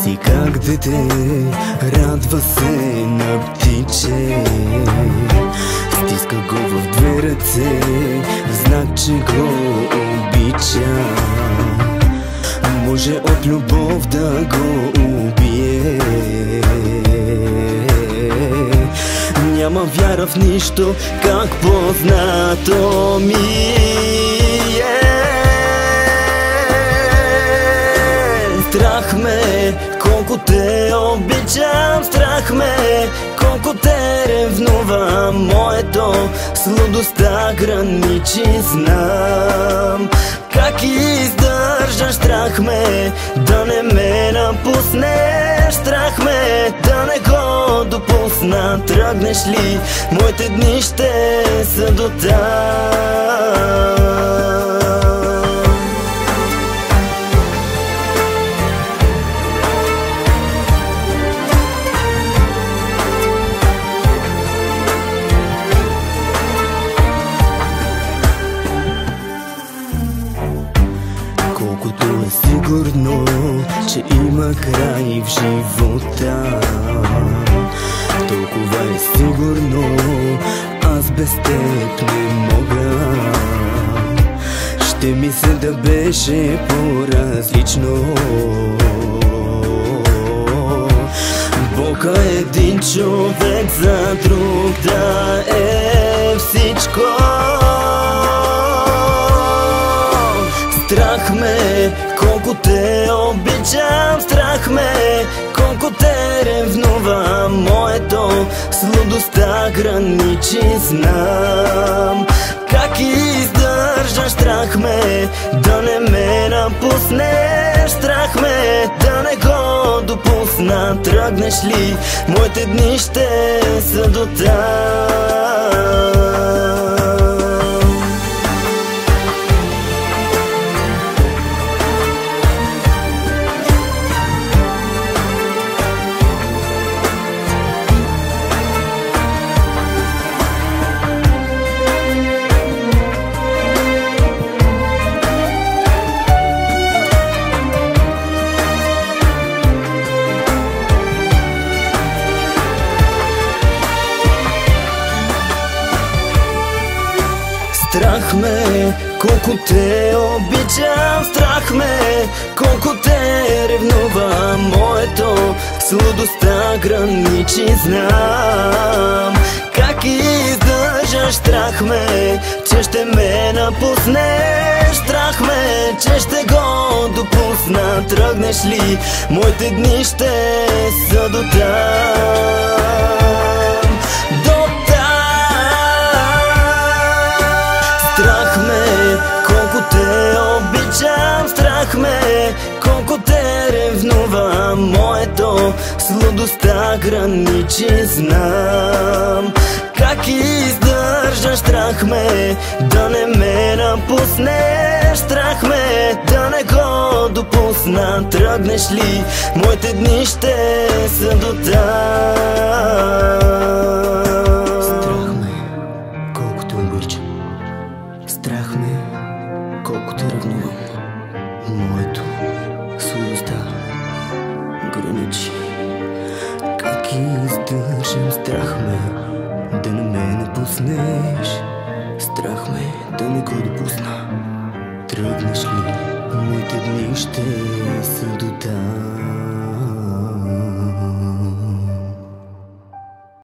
си как дете, радва се на птиче. Стиска го в две ръце, знак, че го обича. Може от любов да го убие. Няма вяра в нищо, как познато ми е. Страх ме, колко те обичам. Страх ме, колко те ревнувам. Моето сладостта граничи, знам как издържаш. Страх ме да не ме напуснеш. Страх ме да не го допусна. Тръгнеш ли, моите дни ще са до там. Колкото е сигурно, че има край в живота, толкова е сигурно, аз без теб не мога. Ще ми се да беше по-различно. Бог е един човек, за друг да е всичко. Страх ме, колко те обичам. Страх ме, колко те ревнувам. Моето сладостта граничи, знам как издържаш. Страх ме да не ме напуснеш. Страх ме да не го допусна. Тръгнеш ли, моите дни ще са до там. Страх ме, колко те обичам. Страх ме, колко те ревнувам. Моето сладостта граничи, знам как издържаш. Страх ме, че ще ме напуснеш. Страх ме, че ще го допусна. Тръгнеш ли, моите дни ще са до там. Страх ме, колко те обичам. Страх ме, колко те ревнувам. Моето сладостта граничи, знам как издържаш. Страх ме да не ме напуснеш. Страх ме да не го допусна. Тръгнеш ли, моите дни ще са до там. Страх ме, колко те ревнувам. Моето сладостта граничи, как издържам. Страх ме да не ме напуснеш. Страх ме да не го допусна. Тръгнеш ли, моите дни ще са до там.